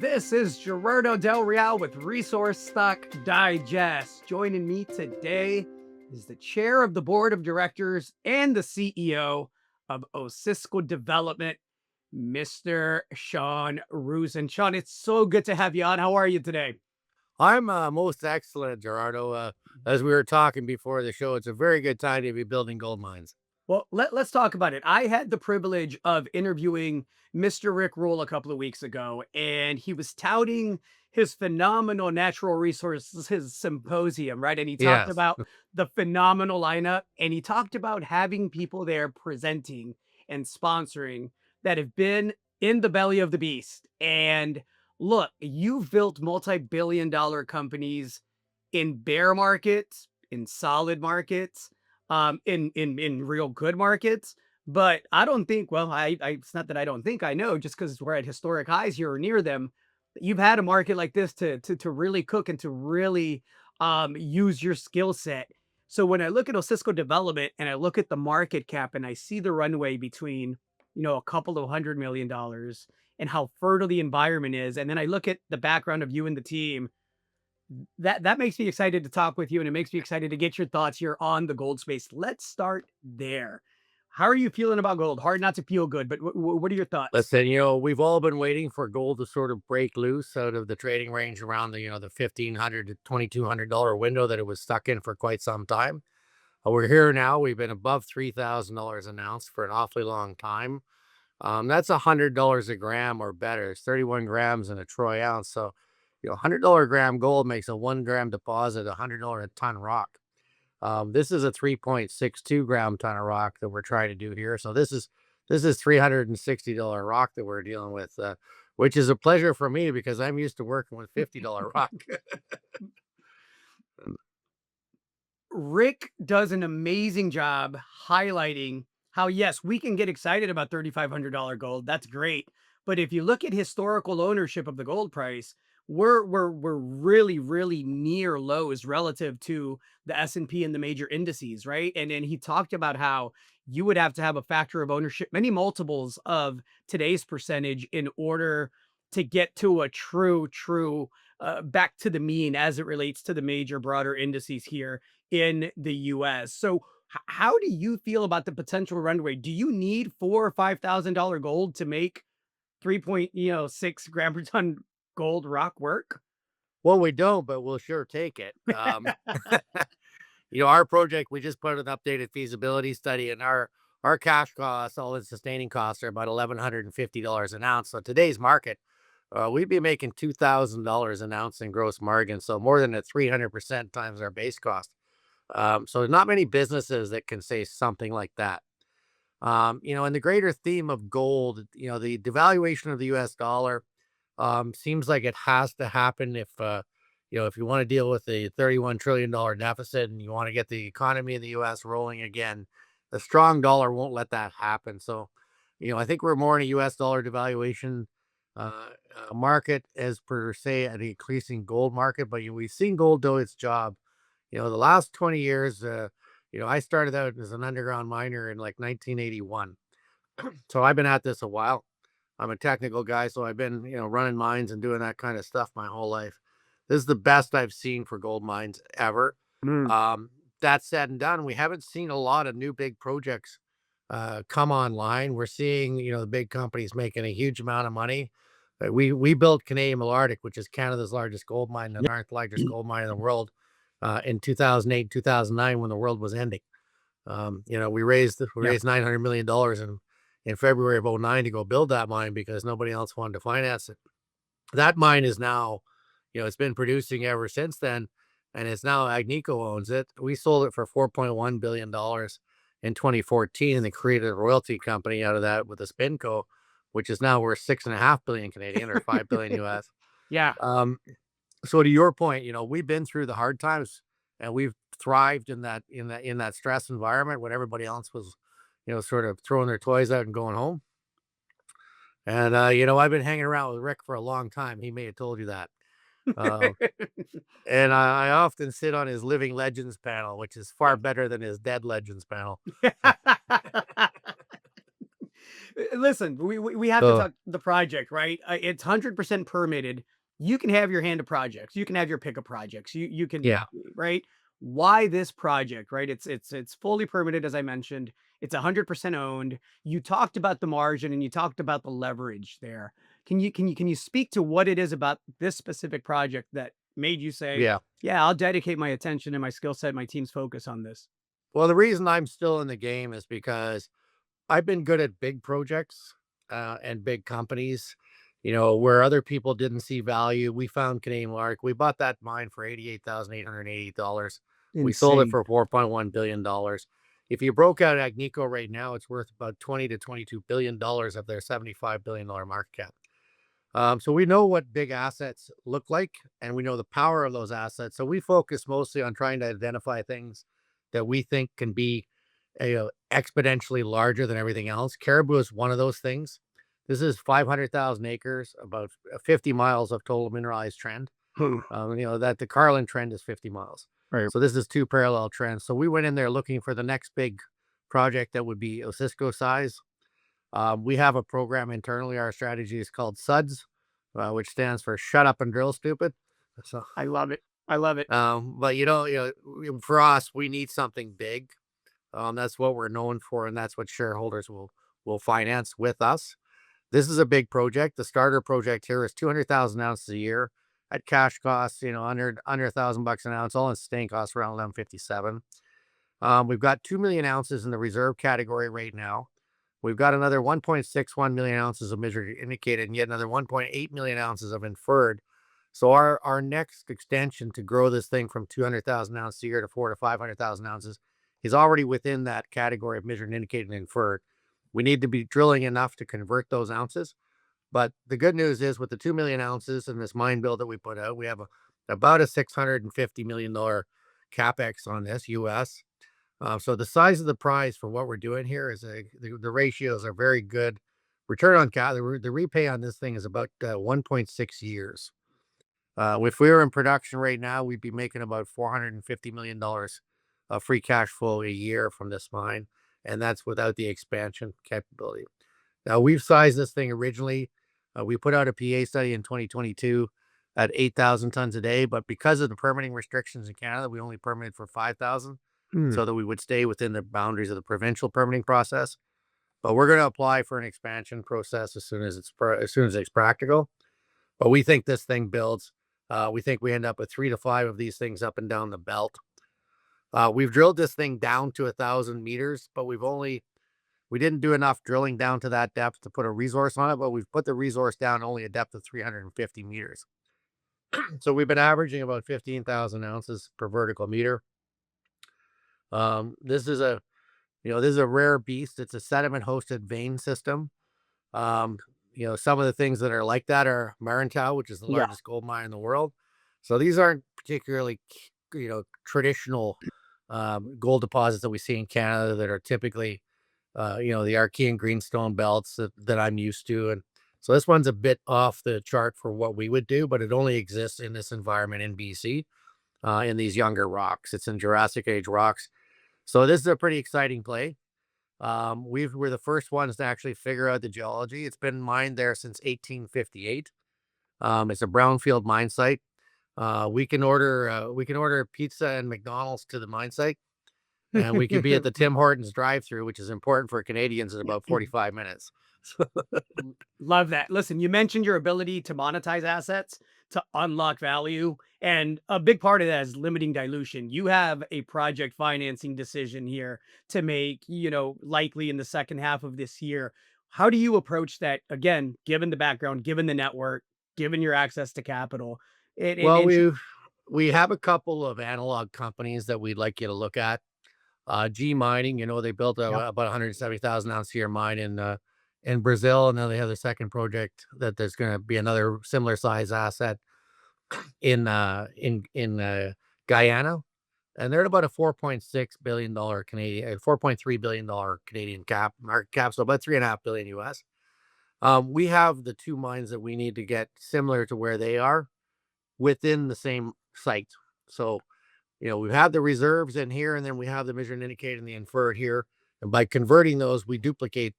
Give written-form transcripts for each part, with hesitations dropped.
This is Gerardo Del Real with Resource Stock Digest. Joining me today is the chair of the board of directors and the CEO of Osisko Development, Mr. Sean Roosen. Sean, it's so good to have you on. How are you today? I'm most excellent, Gerardo. As we were talking before the show, it's a very good time to be building gold mines. Well, let's talk about it. I had the privilege of interviewing Mr. Rick Rule a couple of weeks ago, and he was touting his phenomenal natural resources, his symposium, right? And he talked Yes. about the phenomenal lineup, and he talked about having people there presenting and sponsoring that have been in the belly of the beast. And look, you've built multi-billion-dollar companies in bear markets, in solid markets, in real good markets. But I don't think, well, I it's not that I don't think, I know, just because we're at historic highs here or near them, you've had a market like this to really cook and to really use your skill set. So when I look at Osisko Development and I look at the market cap and I see the runway between, a couple of $100 million and how fertile the environment is, and then I look at the background of you and the team, that makes me excited to talk with you, and it makes me excited to get your thoughts here on the gold space. Let's start there. How are you feeling about gold? Hard not to feel good, but what are your thoughts? Listen, we've all been waiting for gold to sort of break loose out of the trading range around the 1,500 to $2,200 window that it was stuck in for quite some time. We're here now. We've been above $3,000 an ounce for an awfully long time. That's $100 a gram or better. It's 31 grams in a troy ounce. So, $100 gram gold makes a 1 gram deposit, $100 a ton rock. This is a 3.62 gram ton of rock that we're trying to do here. So this is $360 rock that we're dealing with, which is a pleasure for me because I'm used to working with $50 rock. Rick does an amazing job highlighting how, yes, we can get excited about $3,500 gold. That's great. But if you look at historical ownership of the gold price, we're really, really near lows relative to the S&P and the major indices, right? And then he talked about how you would have to have a factor of ownership, many multiples of today's percentage in order to get to a true back to the mean as it relates to the major broader indices here in the US. So how do you feel about the potential runway? Do you need four or $5,000 gold to make 3.6 gram per ton gold rock work? Well, we don't, but we'll sure take it. Our project, we just put an updated feasibility study, and our cash costs, all in sustaining costs, are about $1,150 an ounce. So today's market, we'd be making $2,000 an ounce in gross margin, so more than a 300% times our base cost. So there's not many businesses that can say something like that. And the greater theme of gold, the devaluation of the U.S. dollar seems like it has to happen if you want to deal with the $31 trillion deficit and you want to get the economy in the U.S. rolling again. The strong dollar won't let that happen. So, I think we're more in a U.S. dollar devaluation market as per se an increasing gold market. But we've seen gold do its job. The last 20 years, I started out as an underground miner in like 1981. So I've been at this a while. I'm a technical guy, so I've been, running mines and doing that kind of stuff my whole life. This is the best I've seen for gold mines ever. Mm. That said and done, we haven't seen a lot of new big projects come online. We're seeing, the big companies making a huge amount of money. We built Canadian Malartic, which is Canada's largest gold mine, the ninth largest gold mine in the world, in 2008, 2009, when the world was ending. We Yeah. raised $900 million in February of '09 to go build that mine because nobody else wanted to finance it. That mine is now, it's been producing ever since then, and it's now Agnico owns it. We sold it for $4.1 billion in 2014, and they created a royalty company out of that with a spinco, which is now worth 6.5 billion Canadian or 5 billion US. Yeah. So to your point, we've been through the hard times and we've thrived in that stress environment when everybody else was, sort of throwing their toys out and going home. And I've been hanging around with Rick for a long time. He may have told you that. Uh, and I often sit on his Living Legends panel, which is far better than his Dead Legends panel. Listen, we have to So talk the project, right? It's 100% permitted. You can have your hand of projects. You can have your pick of projects. You can, yeah, right? Why this project, right? It's fully permitted, as I mentioned. It's 100% owned. You talked about the margin and you talked about the leverage there. Can you speak to what it is about this specific project that made you say, yeah. "Yeah, I'll dedicate my attention and my skill set, my team's focus on this"? Well, the reason I'm still in the game is because I've been good at big projects, and big companies, where other people didn't see value. We found Canadian Lark. We bought that mine for $88,880. We sold it Insane. for $4.1 billion. If you broke out Agnico right now, it's worth about 20 to $22 billion of their $75 billion market cap. So we know what big assets look like, and we know the power of those assets. So we focus mostly on trying to identify things that we think can be exponentially larger than everything else. Caribou is one of those things. This is 500,000 acres, about 50 miles of total mineralized trend. Hmm. That the Carlin trend is 50 miles. Right. So this is two parallel trends. So we went in there looking for the next big project that would be Osisko size. We have a program internally. Our strategy is called SUDS, which stands for Shut Up and Drill Stupid. So, I love it. I love it. but for us, we need something big. That's what we're known for, and that's what shareholders will finance with us. This is a big project. The starter project here is 200,000 ounces a year at cash costs, under $1,000 an ounce, all in sustaining costs around 1157. We've got 2 million ounces in the reserve category right now. We've got another 1.61 million ounces of measured indicated, and yet another 1.8 million ounces of inferred. So our next extension to grow this thing from 200,000 ounces a year to 400 to 500,000 ounces is already within that category of measured, indicated, and inferred. We need to be drilling enough to convert those ounces. But the good news is, with the 2 million ounces and this mine build that we put out, we have about a $650 million capex on this US. So the size of the prize for what we're doing here is the ratios are very good. Return on cap, the repay on this thing is about 1.6 years. If we were in production right now, we'd be making about $450 million of free cash flow a year from this mine, and that's without the expansion capability. Now, we've sized this thing originally. We put out a PA study in 2022 at 8,000 tons a day, but because of the permitting restrictions in Canada, we only permitted for 5,000 Hmm. so that we would stay within the boundaries of the provincial permitting process. But we're going to apply for an expansion process as soon as it's practical. But we think this thing builds. We think we end up with 3 to 5 of these things up and down the belt. We've drilled this thing down to 1,000 meters, but we didn't do enough drilling down to that depth to put a resource on it. But we've put the resource down only a depth of 350 meters. So we've been averaging about 15,000 ounces per vertical meter. This is a rare beast. It's a sediment hosted vein system. Um, some of the things that are like that are Marantau, which is the Yeah. largest gold mine in the world. So these aren't particularly, traditional gold deposits that we see in Canada that are typically, the Archean greenstone belts that I'm used to. And so this one's a bit off the chart for what we would do, but it only exists in this environment in BC, in these younger rocks. It's in Jurassic age rocks. So this is a pretty exciting play. We're the first ones to actually figure out the geology. It's been mined there since 1858. It's a brownfield mine site. We can order pizza and McDonald's to the mine site, and we could be at the Tim Hortons drive-through, which is important for Canadians, in about 45 minutes. Love that. Listen, you mentioned your ability to monetize assets to unlock value. And a big part of that is limiting dilution. You have a project financing decision here to make, likely in the second half of this year. How do you approach that? Again, given the background, given the network, given your access to capital, Well, and we have a couple of analog companies that we'd like you to look at. G Mining, they built yeah. about 170,000 ounce a year mine in Brazil, and then they have the second project that there's going to be another similar size asset in Guyana, and they're at about a $4.6 billion Canadian, $4.3 billion Canadian market cap, so about 3.5 billion US. We have the two mines that we need to get similar to where they are within the same site. So, we have the reserves in here, and then we have the measured and indicated and the inferred here. And by converting those, we duplicate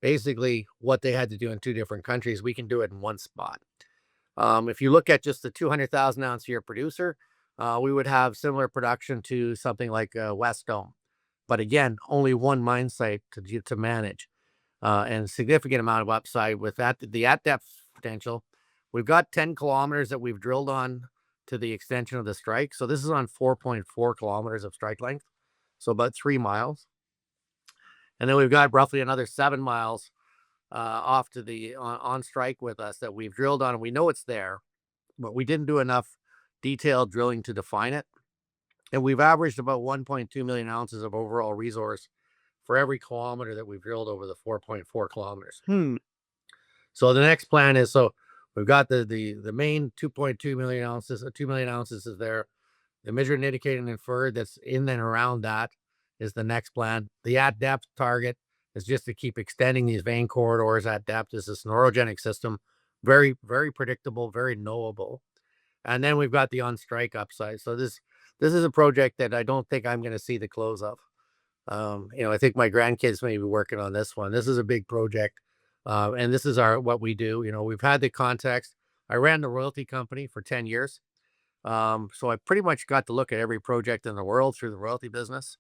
basically what they had to do in two different countries, we can do it in one spot. If you look at just the 200,000 ounce a year producer, we would have similar production to something like West Dome. But again, only one mine site to manage, and significant amount of upside with that. The at depth potential, we've got 10 kilometers that we've drilled on to the extension of the strike. So this is on 4.4 kilometers of strike length, so about 3 miles. And then we've got roughly another 7 miles off to the on strike with us that we've drilled on, and we know it's there, but we didn't do enough detailed drilling to define it. And we've averaged about 1.2 million ounces of overall resource for every kilometer that we've drilled over the 4.4 kilometers. Hmm. So the next plan is, so we've got the main 2.2 million ounces, 2 million ounces is there. The measured, indicated, and inferred that's in and around that is the next plan. The at depth target is just to keep extending these vein corridors at depth. Is this neurogenic system, very, very predictable, very knowable. And then we've got the on strike upside. So this is a project that I don't think I'm going to see the close of. I think my grandkids may be working on this one. This is a big project, and this is what we do. We've had the context. I ran the royalty company for 10 years, so I pretty much got to look at every project in the world through the royalty business.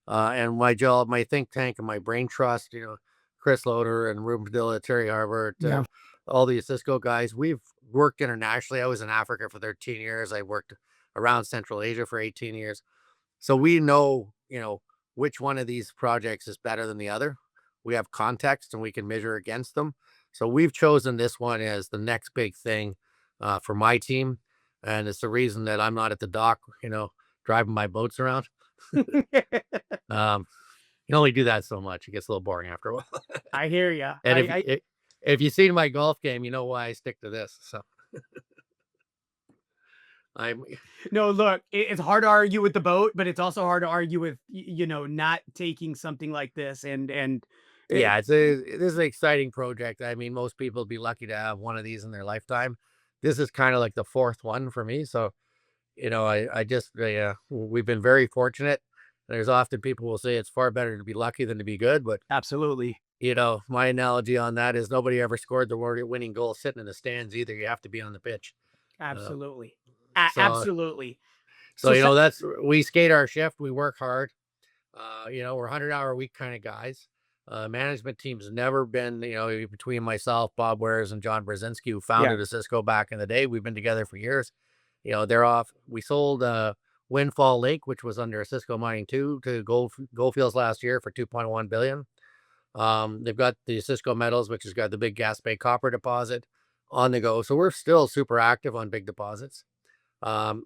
And my job, my think tank, and my brain trust, Chris Loader and Ruben Padilla, Terry Harbert, Yeah. all the Osisko guys, we've worked internationally. I was in Africa for 13 years. I worked around Central Asia for 18 years. So we know, which one of these projects is better than the other. We have context and we can measure against them. So we've chosen this one as the next big thing for my team. And it's the reason that I'm not at the dock, driving my boats around. Um, you can only do that so much. It gets a little boring after a while. I hear you. And if you've seen my golf game, you know why I stick to this. So I'm No, look, it's hard to argue with the boat, but it's also hard to argue with not taking something like this and it, yeah, this is an exciting project. I mean, most people would be lucky to have one of these in their lifetime. This is kind of like the fourth one for me. So, I just, we've been very fortunate. There's often people will say it's far better to be lucky than to be good, but absolutely, my analogy on that is nobody ever scored the winning goal sitting in the stands either. You have to be on the pitch. Uh, absolutely, so, absolutely. so, So, we skate our shift. We work hard. We're 100-hour a week kind of guys. Management team's never been, between myself, Bob Wares, and John Brzezinski, who yeah, founded Osisko back in the day. We've been together for years. They're off. We sold Windfall Lake, which was under Osisko Mining 2, to Goldfields last year for $2.1 billion. They've got the Osisko Metals, which has got the big Gaspé copper deposit on the go. So we're still super active on big deposits. And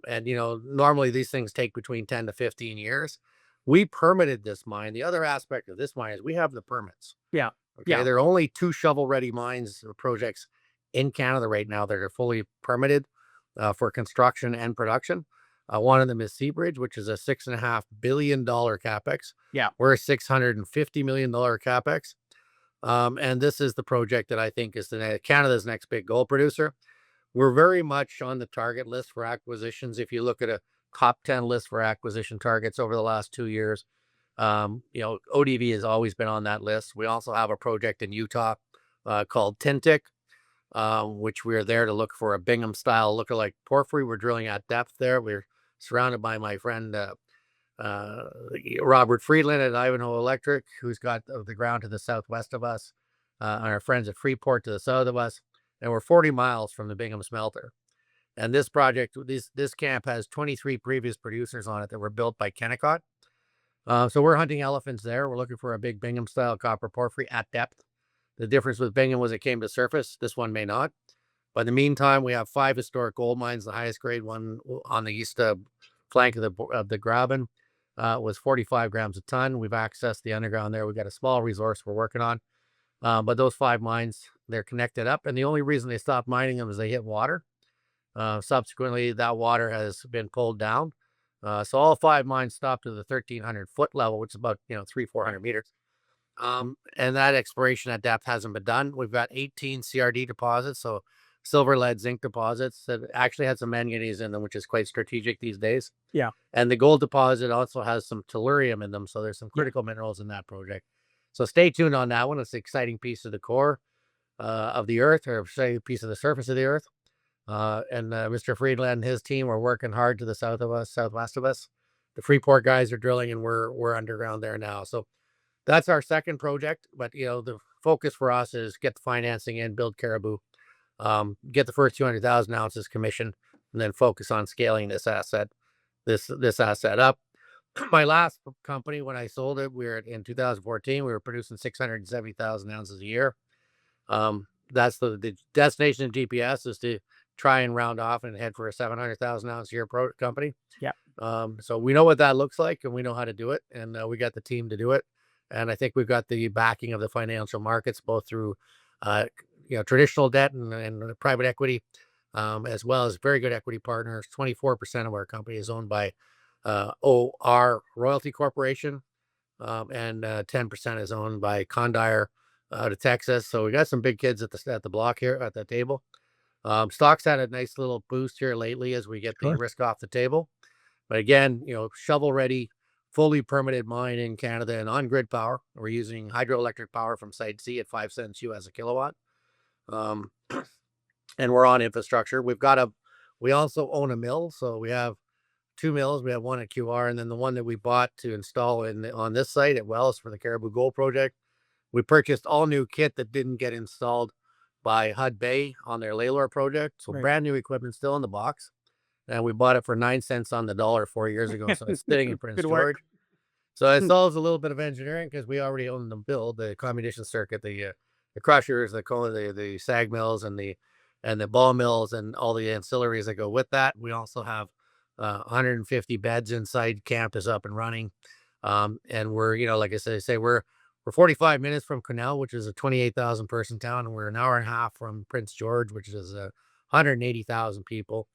normally these things take between 10 to 15 years. We permitted this mine. The other aspect of this mine is we have the permits. yeah, Okay. yeah, There are only 2 shovel ready mines or projects in Canada right now that are fully permitted for construction and production. One of them is Seabridge, which is a $6.5 billion capex. yeah. We're a $650 million capex. And this is the project that I think is Canada's next big gold producer. We're very much on the target list for acquisitions. If you look at a top 10 list for acquisition targets over the last 2 years, ODV has always been on that list. We also have a project in Utah called Tintik, which we're there to look for a Bingham style lookalike porphyry. We're drilling at depth there. We're surrounded by my friend Robert Friedland at Ivanhoe Electric, who's got the ground to the southwest of us, and our friends at Freeport to the south of us. And we're 40 miles from the Bingham smelter. And this project, this camp has 23 previous producers on it that were built by Kennecott. So we're hunting elephants there. We're looking for a big Bingham style copper porphyry at depth. The difference with Bingham was it came to surface. This one may not. But in the meantime, we have 5 historic gold mines. The highest grade one on the east flank of the Graben was 45 grams a ton. We've accessed the underground there. We've got a small resource we're working on. But those 5 mines, they're connected up. And the only reason they stopped mining them is they hit water. Subsequently, that water has been pulled down. So all 5 mines stopped to the 1,300-foot level, which is about 300-400 meters. And that exploration at depth hasn't been done. We've got 18 CRD deposits, so silver, lead, zinc deposits that actually had some manganese in them, which is quite strategic these days. Yeah. And the gold deposit also has some tellurium in them, so there's some Yeah. critical minerals in that project. So stay tuned on that one. It's an exciting piece of the core of the earth, or say a piece of the surface of the earth. And Mr. Friedland and his team are working hard to the south of us, southwest of us. The Freeport guys are drilling, and we're underground there now. So that's our second project. But the focus for us is get the financing in, build Caribou, get the first 200,000 ounces commissioned, and then focus on scaling this asset up. My last company, when I sold it, we were in 2014. We were producing 670,000 ounces a year. That's the destination of GPS is to try and round off and head for a 700,000 ounce a year company. Yeah. So we know what that looks like, and we know how to do it, and we got the team to do it. And I think we've got the backing of the financial markets, both through traditional debt and private equity, as well as very good equity partners. 24% of our company is owned by OR Royalty Corporation, and 10% is owned by Condire out of Texas. So we got some big kids at the block here at the table. Stocks had a nice little boost here lately as we get the risk off the table. But again, shovel ready, fully permitted mine in Canada and on grid power. We're using hydroelectric power from Site C at 5 cents US a kilowatt. And we're on infrastructure. We also own a mill. So we have two mills. We have one at QR, and then the one that we bought to install on this site at Wells for the Caribou Gold Project. We purchased all new kit that didn't get installed by Hud Bay on their Lalor project. So brand new equipment still in the box. And we bought it for 9 cents on the dollar 4 years ago. So it's sitting in Prince George. So it solves a little bit of engineering because we already own the build, the combination circuit, the crushers, the sag mills, and the ball mills, and all the ancillaries that go with that. We also have 150 beds inside. Camp is up and running. And we're, like I say, we're 45 minutes from Quesnel, which is a 28,000 person town, and we're an hour and a half from Prince George, which is 180,000 people.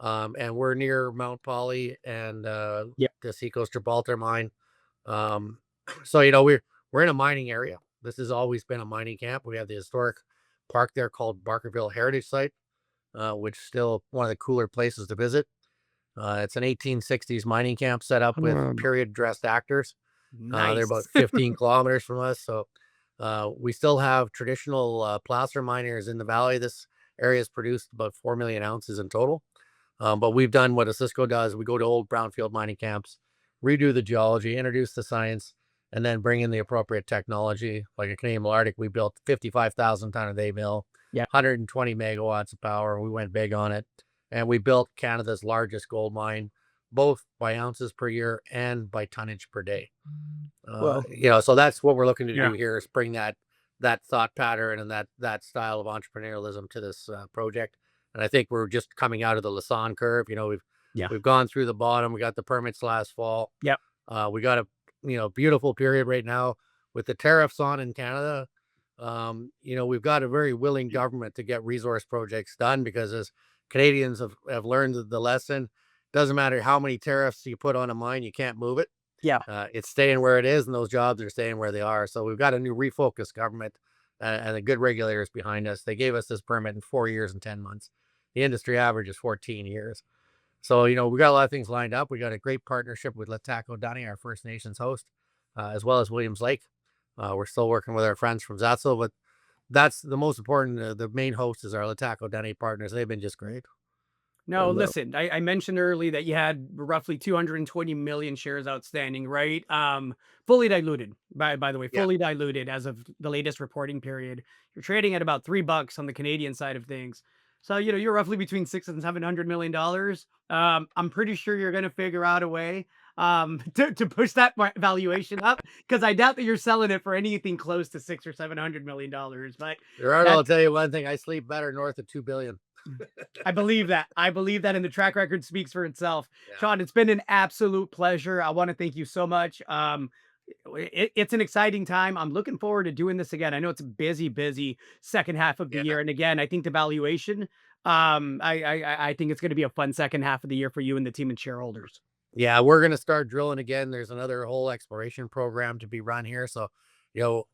And we're near Mount Poly and the Seacoast Gibraltar mine. So we're in a mining area. This has always been a mining camp. We have the historic park there called Barkerville Heritage Site, which is still one of the cooler places to visit. It's an 1860s mining camp set up with period dressed actors. Nice. They're about 15 kilometers from us. So we still have traditional placer miners in the valley. This area has produced about 4 million ounces in total. But we've done what Osisko does. We go to old brownfield mining camps, redo the geology, introduce the science, and then bring in the appropriate technology. Like a Canadian Malartic, we built 55,000 ton a day mill, 120 megawatts of power. We went big on it. And we built Canada's largest gold mine, both by ounces per year and by tonnage per day. So that's what we're looking to do here, is bring that thought pattern and that style of entrepreneurialism to this project. And I think we're just coming out of the Lassonde curve. We've gone through the bottom. We got the permits last fall. We got a beautiful period right now with the tariffs on in Canada. We've got a very willing government to get resource projects done, because as Canadians have learned the lesson, doesn't matter how many tariffs you put on a mine, you can't move it. It's staying where it is, and those jobs are staying where they are. So we've got a new refocused government and the good regulators behind us. They gave us this permit in 4 years and 10 months. The industry average is 14 years. So, we got a lot of things lined up. We got a great partnership with Latako Dunny, our First Nations host, as well as Williams Lake. We're still working with our friends from Zatso, but that's the most important. The main host is our Latako Dunny partners. They've been just great. No, listen, I mentioned early that you had roughly 220 million shares outstanding, right? Fully diluted, by the way, fully diluted as of the latest reporting period. You're trading at about $3 on the Canadian side of things. So, you're roughly between $600 and $700 million. I'm pretty sure you're going to figure out a way to push that valuation up, because I doubt that you're selling it for anything close to $600 or $700 million. But Gerardo, I'll tell you one thing: I sleep better north of $2 billion. I believe that. And the track record speaks for itself. Sean, it's been an absolute pleasure. I want to thank you so much. It's an exciting time. I'm looking forward to doing this again. I know it's a busy second half of the year. And again, I think the valuation, I think it's going to be a fun second half of the year for you and the team and shareholders. Yeah, we're going to start drilling again. There's another whole exploration program to be run here. So,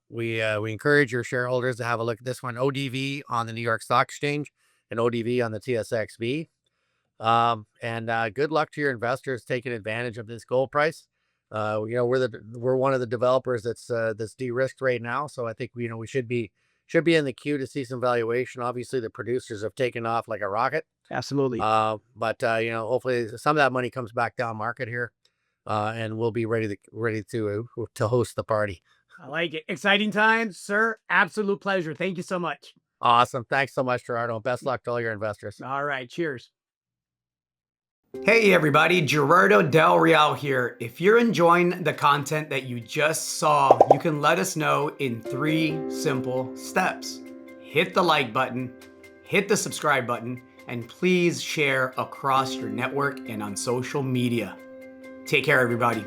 we encourage your shareholders to have a look at this one: ODV on the New York Stock Exchange and ODV on the TSXV. And good luck to your investors taking advantage of this gold price. We're one of the developers that's de-risked right now. So I think we should be in the queue to see some valuation. Obviously, the producers have taken off like a rocket. Absolutely. But hopefully some of that money comes back down market here, and we'll be ready to host the party. I like it. Exciting times, sir. Absolute pleasure. Thank you so much. Awesome. Thanks so much, Gerardo. Best luck to all your investors. All right. Cheers. Hey everybody, Gerardo Del Real here. If you're enjoying the content that you just saw, you can let us know in 3 simple steps. Hit the like button, hit the subscribe button, and please share across your network and on social media. Take care, everybody.